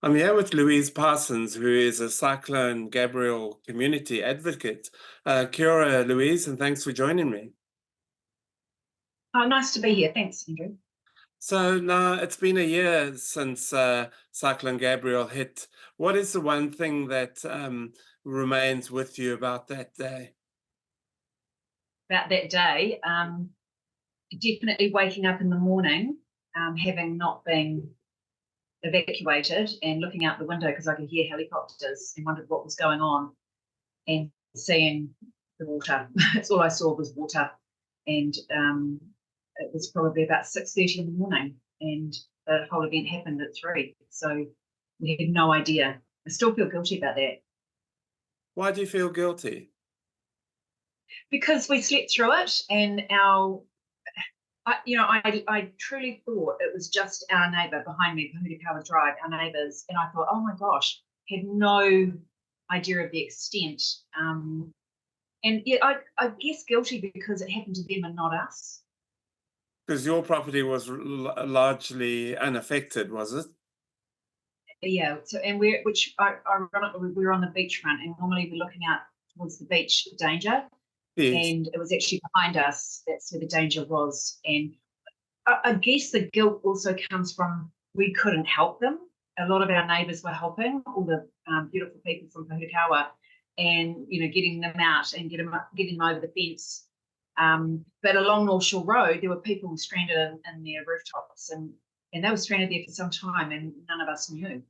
I'm here with Louise Parsons, who is a Cyclone Gabrielle community advocate. Kia ora, Louise, and thanks for joining me. Oh, nice to be here. Thanks, Andrew. So now it's been a year since Cyclone Gabrielle hit. What is the one thing that remains with you about that day? About that day, definitely waking up in the morning, having not been evacuated and looking out the window because I could hear helicopters and wondered what was going on and seeing the water. That's all I saw was water. And it was probably about 6:30 in the morning and the whole event happened at 3. So we had no idea. I still feel guilty about that. Why do you feel guilty? Because we slept through it, and I truly thought it was just our neighbour behind me, Power Drive, our neighbours, and I thought, oh my gosh, had no idea of the extent. And yeah, I guess guilty because it happened to them and not us. Because your property was largely unaffected, was it? Yeah. So, and ironically, we were on the beachfront, and normally we're looking out towards the beach for danger. Yes. And it was actually behind us. That's where the danger was. And I guess the guilt also comes from we couldn't help them. A lot of our neighbours were helping, all the beautiful people from Pohukawa, and getting them out and getting them over the fence. But along North Shore Road, there were people stranded in their rooftops, and they were stranded there for some time, and none of us knew.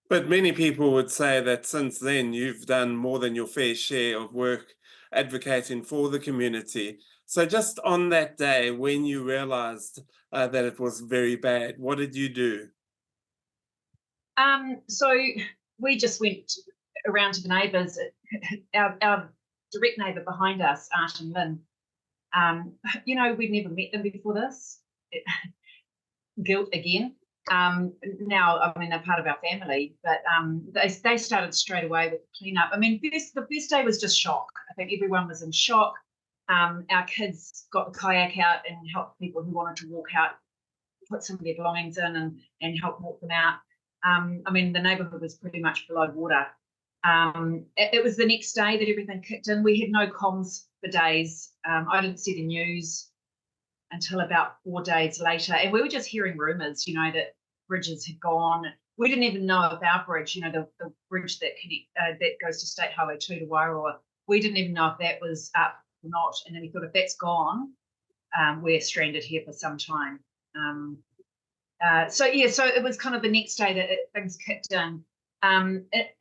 But many people would say that since then you've done more than your fair share of work advocating for the community. So just on that day when you realized that it was very bad, what did you do? So we just went around to the neighbours. Our direct neighbour behind us, Art and Lynn, we'd never met them before this. Guilt again. Now, I mean, they're part of our family, but they started straight away with the cleanup. I mean, the first day was just shock. I think everyone was in shock. Our kids got the kayak out and helped people who wanted to walk out, put some of their belongings in and help walk them out. I mean, the neighbourhood was pretty much below water. It was the next day that everything kicked in. We had no comms for days. I didn't see the news until about 4 days later, and we were just hearing rumours, that bridges had gone. We didn't even know if our bridge, the bridge that goes to State Highway 2 to Wairoa, we didn't even know if that was up or not. And then we thought, if that's gone, we're stranded here for some time. So it was kind of the next day that things kicked in.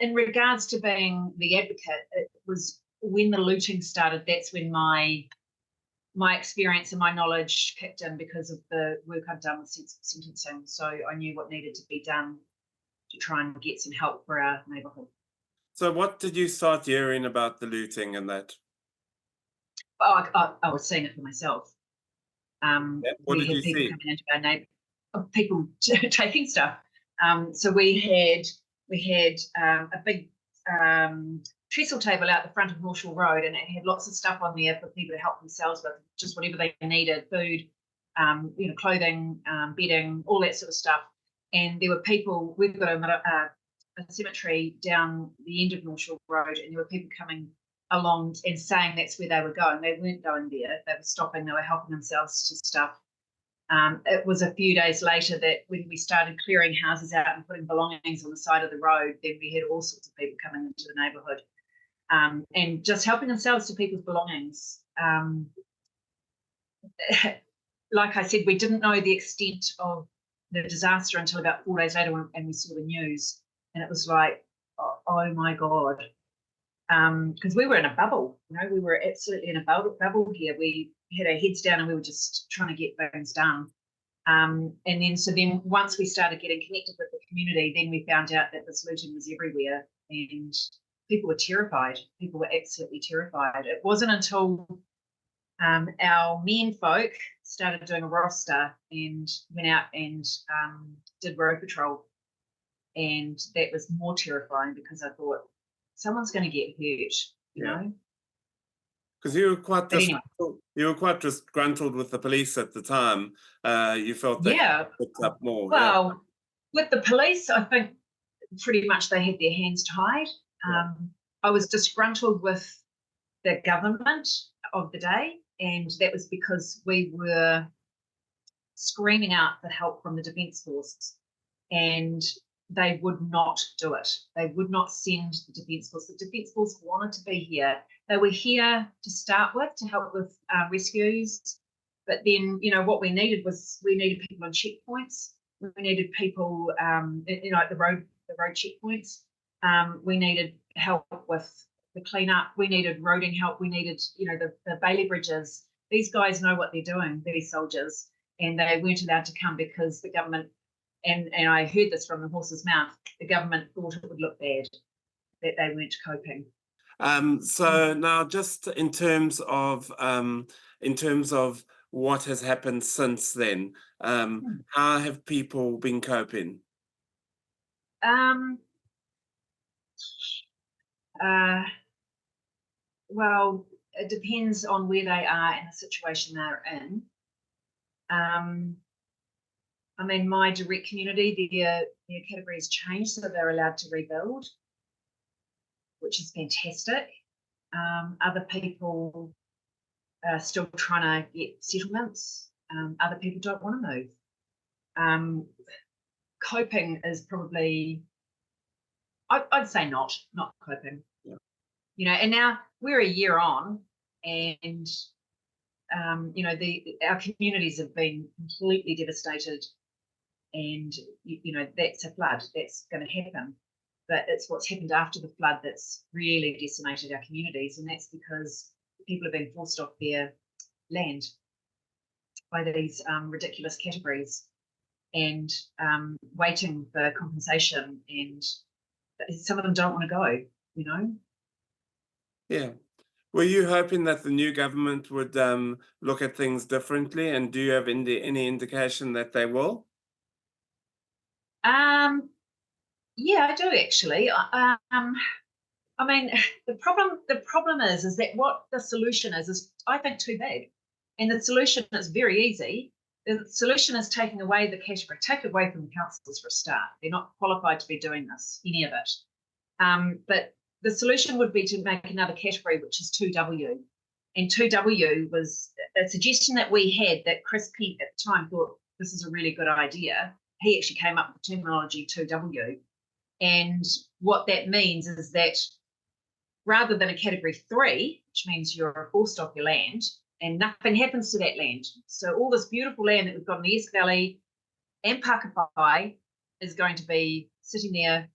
In regards to being the advocate, it was when the looting started. That's when my experience and my knowledge kicked in because of the work I've done with sentencing. So I knew what needed to be done to try and get some help for our neighbourhood. So what did you start hearing about the looting and that? I was seeing it for myself. What did you people see? coming into our neighbourhood, people taking stuff. So we had a big trestle table out the front of North Shore Road, and it had lots of stuff on there for people to help themselves with just whatever they needed, food, clothing, bedding, all that sort of stuff. And there were people, we've got a cemetery down the end of North Shore Road, and there were people coming along and saying that's where they were going. They weren't going there, they were stopping, they were helping themselves to stuff. It was a few days later that when we started clearing houses out and putting belongings on the side of the road, then we had all sorts of people coming into the neighbourhood. And just helping themselves to people's belongings. Like I said, we didn't know the extent of the disaster until about 4 days later and we saw the news, and it was like, oh my God. Because we were in a bubble, we were absolutely in a bubble here. We had our heads down and we were just trying to get things done. And then once we started getting connected with the community, then we found out that this looting was everywhere and people were terrified. People were absolutely terrified. It wasn't until our men folk started doing a roster and went out and did road patrol. And that was more terrifying because I thought, someone's going to get hurt, you know? Because you were quite disgruntled with the police at the time. You felt they picked up more. Well, With the police, I think pretty much they had their hands tied. I was disgruntled with the government of the day, and that was because we were screaming out for help from the Defence Force, and they would not do it. They would not send the Defence Force. The Defence Force wanted to be here. They were here to start with to help with rescues, but then what we needed people on checkpoints. We needed people, at the road checkpoints. We needed help with the cleanup. We needed roading help. We needed, the Bailey bridges. These guys know what they're doing, these soldiers, and they weren't allowed to come because the government, and I heard this from the horse's mouth, the government thought it would look bad that they weren't coping. So now, just in terms of what has happened since then, how have people been coping? Well, it depends on where they are and the situation they're in. I mean, my direct community, their category has changed, so they're allowed to rebuild, which is fantastic. Other people are still trying to get settlements. Other people don't want to move. Coping is probably, I'd say not coping. Yeah. And now we're a year on, and our communities have been completely devastated, and that's a flood that's going to happen. But it's what's happened after the flood that's really decimated our communities, and that's because people have been forced off their land by these ridiculous categories, and waiting for compensation, and some of them don't want to go. Yeah. Were you hoping that the new government would look at things differently, and do you have any indication that they will? Yeah, I do actually. I mean, the problem is that what the solution is I think too big, and the solution is very easy. The solution is taking away the category, take it away from the councils for a start. They're not qualified to be doing this, any of it. But the solution would be to make another category, which is 2W. And 2W was a suggestion that we had, that Chris Pent at the time thought this is a really good idea. He actually came up with the terminology 2W. And what that means is that rather than a category 3, which means you're forced off your land and nothing happens to that land. So all this beautiful land that we've got in the Esk Valley and Pakapai is going to be sitting there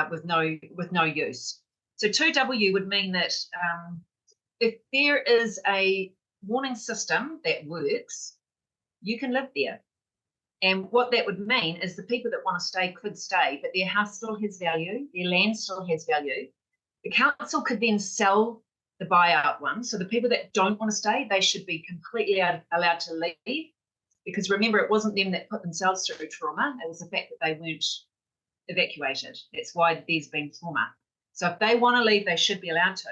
with no use. So 2W would mean that if there is a warning system that works, you can live there. And what that would mean is the people that want to stay could stay, but their house still has value, their land still has value. The council could then sell the buyout one. So the people that don't want to stay, they should be completely allowed to leave. Because remember, it wasn't them that put themselves through trauma. It was the fact that they weren't evacuated. That's why there's been trauma. So if they want to leave, they should be allowed to.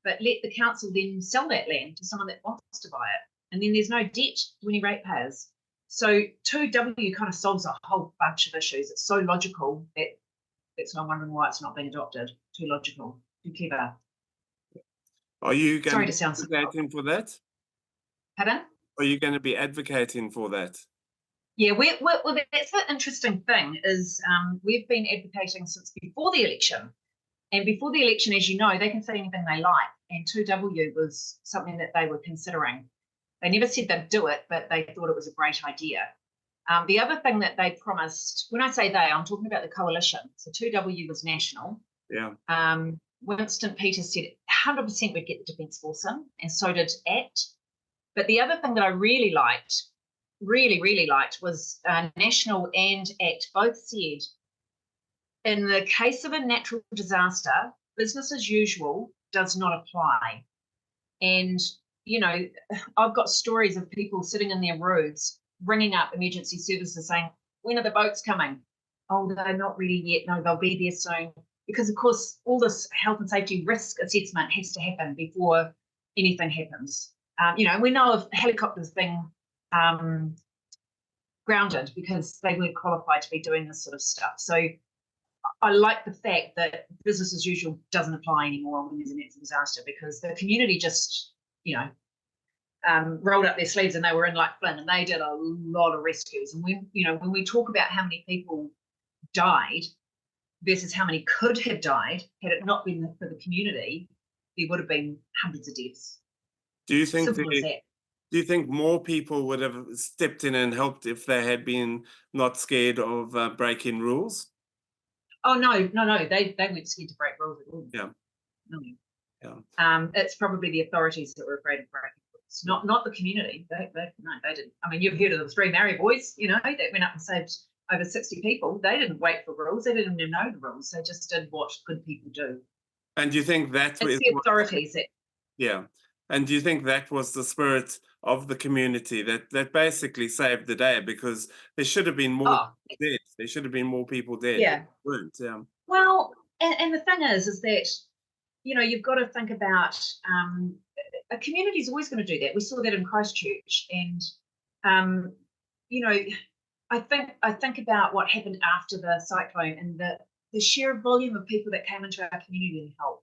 But let the council then sell that land to someone that wants to buy it. And then there's no debt to any ratepayers. So 2W kind of solves a whole bunch of issues. It's so logical that's why I'm wondering why it's not being adopted. Too logical, too clever. Are you going Sorry to to be sound so advocating for that? Pardon? Are you going to be advocating for that? Yeah, well, that's the interesting thing is we've been advocating since before the election. And before the election, as you know, they can say anything they like. And 2W was something that they were considering. They never said they'd do it, but they thought it was a great idea. The other thing that they promised, when I say they, I'm talking about the coalition. So 2W was national. Yeah. Winston Peters said 100% we'd get the Defence Force in, and so did ACT. But the other thing that I really liked, was National and ACT both said, in the case of a natural disaster, business as usual does not apply. And, I've got stories of people sitting in their roofs, ringing up emergency services saying, when are the boats coming? Oh, they're not ready yet. No, they'll be there soon. Because, of course, all this health and safety risk assessment has to happen before anything happens. We know of helicopters being grounded because they weren't qualified to be doing this sort of stuff. So I like the fact that business as usual doesn't apply anymore when there's a natural disaster, because the community just, rolled up their sleeves and they were in like Flynn, and they did a lot of rescues. And when we talk about how many people died versus how many could have died had it not been for the community, there would have been hundreds of deaths. Do you think Simple as that. do you think more people would have stepped in and helped if they had been not scared of breaking rules? Oh no, they weren't scared to break rules at all. Yeah. No. Yeah. It's probably the authorities that were afraid of breaking rules, not the community. They didn't. I mean, you've heard of the three Maori boys, that went up and saved over 60 people. They didn't wait for rules. They didn't even know the rules. They just did what good people do. And do you think it's the authorities that? Yeah. And do you think that was the spirit of the community that basically saved the day? Because there should have been more dead. There should have been more people dead. Yeah. Weren't. Yeah. Well, and the thing is that, you've got to think about a community is always going to do that. We saw that in Christchurch, and I think about what happened after the cyclone and the sheer volume of people that came into our community and helped.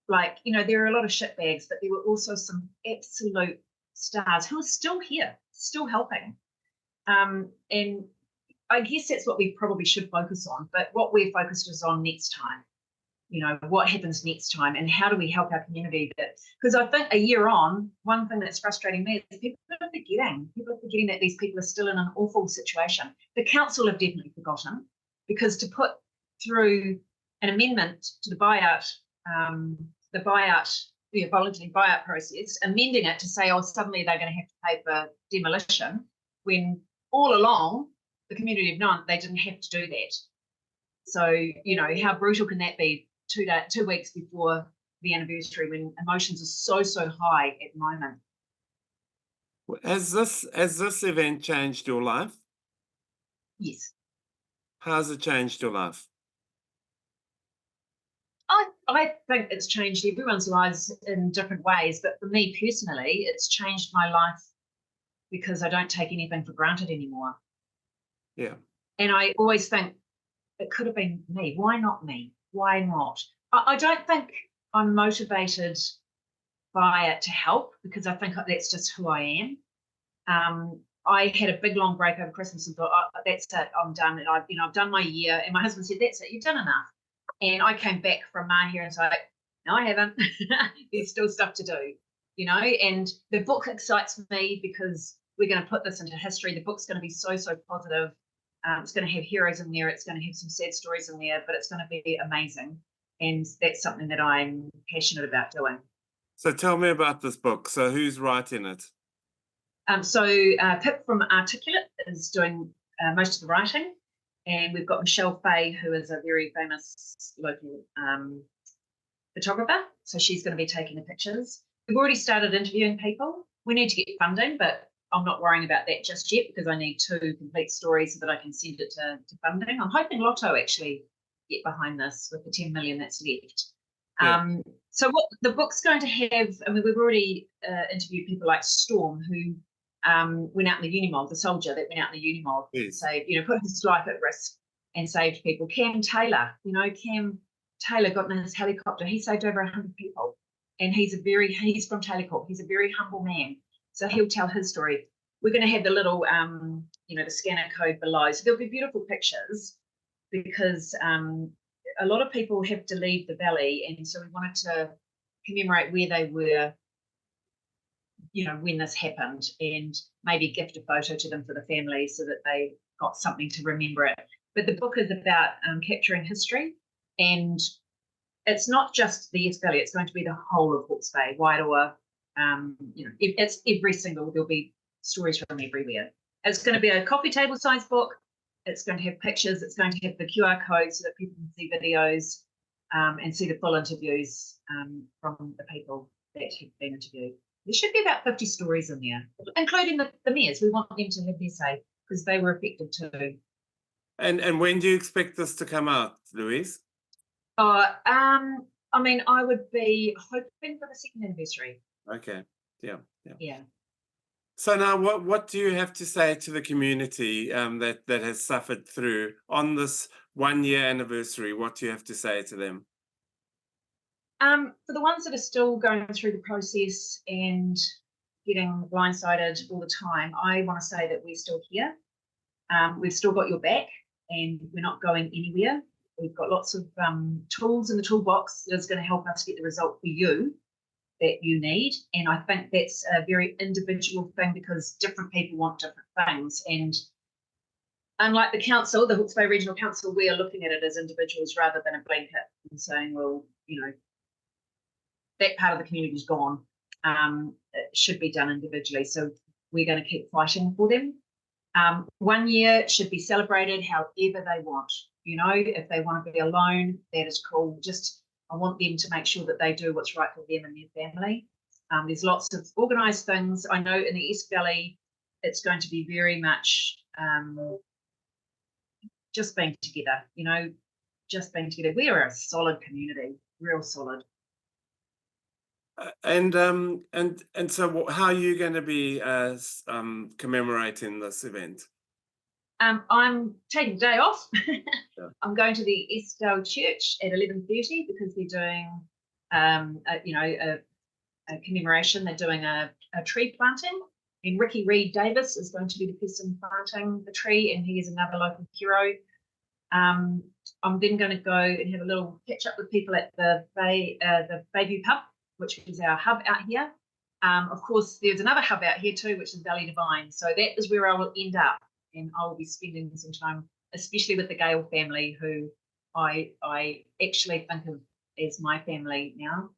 Like, there are a lot of shitbags, but there were also some absolute stars who are still here, still helping. And I guess that's what we probably should focus on. But what we're focused is on next time. What happens next time, and how do we help our community? Because I think a year on, one thing that's frustrating me is people are forgetting that these people are still in an awful situation. The council have definitely forgotten, because to put through an amendment to the voluntary buyout process, amending it to say, suddenly they're going to have to pay for demolition, when all along the community have known they didn't have to do that. So, how brutal can that be 2 weeks before the anniversary, when emotions are so high at the moment? Has this event changed your life? Yes. How has it changed your life? I think it's changed everyone's lives in different ways, but for me personally, it's changed my life because I don't take anything for granted anymore. Yeah. And I always think it could have been me. Why not me? Why not? I don't think I'm motivated by it to help, because I think that's just who I am. I had a big long break over Christmas and thought, that's it, I'm done. And I've done my year. And my husband said, that's it, you've done enough. And I came back from Mahia and was like, no, I haven't. There's still stuff to do, and the book excites me because we're going to put this into history. The book's going to be so positive. It's going to have heroes in there. It's going to have some sad stories in there, but it's going to be amazing. And that's something that I'm passionate about doing. So tell me about this book. So who's writing it? So Pip from Articulate is doing most of the writing. And we've got Michelle Fay, who is a very famous local photographer. So she's going to be taking the pictures. We've already started interviewing people. We need to get funding, but I'm not worrying about that just yet, because I need 2 complete stories so that I can send it to funding. I'm hoping Lotto actually get behind this with the 10 million that's left. Yeah. So what the book's going to have, we've already interviewed people like Storm, who went out in the Unimold, the soldier that went out in the Unimold, yes. Put his life at risk and saved people. Cam Taylor, Cam Taylor got in his helicopter. He saved over 100 people, and he's from Taylor. He's a very humble man. So he'll tell his story. We're going to have the little, the scanner code below. So there'll be beautiful pictures, because a lot of people have to leave the valley, and so we wanted to commemorate where they were, when this happened, and maybe gift a photo to them for the family so that they got something to remember it. But the book is about capturing history, and it's not just the East Valley, it's going to be the whole of Hawke's Bay, Wairoa. It's there'll be stories from everywhere. It's going to be a coffee table size book. It's going to have pictures. It's going to have the QR code so that people can see videos and see the full interviews from the people that have been interviewed. There should be about 50 stories in there, including the mayors. We want them to have their say, because they were affected too. And when do you expect this to come out, Louise? I would be hoping for the 2nd anniversary. Okay. Yeah. So now, what do you have to say to the community that has suffered through on this 1 year anniversary? What do you have to say to them? For the ones that are still going through the process and getting blindsided all the time, I want to say that we're still here. We've still got your back, and we're not going anywhere. We've got lots of tools in the toolbox that's going to help us get the result for you that you need. And I think that's a very individual thing because different people want different things. And unlike the council, the Hawke's Bay Regional Council, we are looking at it as individuals rather than a blanket and saying, well, that part of the community is gone. It should be done individually. So we're going to keep fighting for them. 1 year should be celebrated however they want. If they want to be alone, that is cool. I want them to make sure that they do what's right for them and their family. There's lots of organised things. I know in the East Valley, it's going to be very much just being together, just being together. We are a solid community, real solid. And so, how are you going to be commemorating this event? I'm taking the day off. Yeah. I'm going to the Estelle Church at 11:30 because they're doing, a commemoration. They're doing a tree planting, and Ricky Reed Davis is going to be the person planting the tree, and he is another local hero. I'm then going to go and have a little catch up with people at the Bayview Pub, which is our hub out here. Of course, there's another hub out here too, which is Valley Divine. So that is where I will end up, and I will be spending some time, especially with the Gale family, who I actually think of as my family now.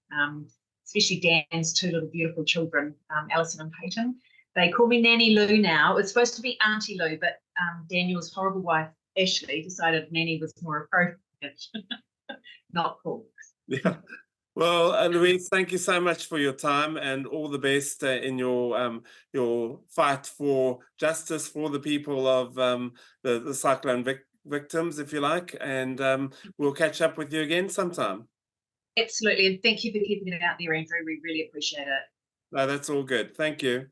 Especially Dan's two little beautiful children, Alison and Peyton. They call me Nanny Lou now. It's supposed to be Auntie Lou, but Daniel's horrible wife, Ashley, decided Nanny was more appropriate. Not cool. Yeah. Well, Louise, thank you so much for your time and all the best in your fight for justice for the people of the cyclone victims, if you like. And we'll catch up with you again sometime. Absolutely. And thank you for keeping it out there, Andrew. We really appreciate it. No, that's all good. Thank you.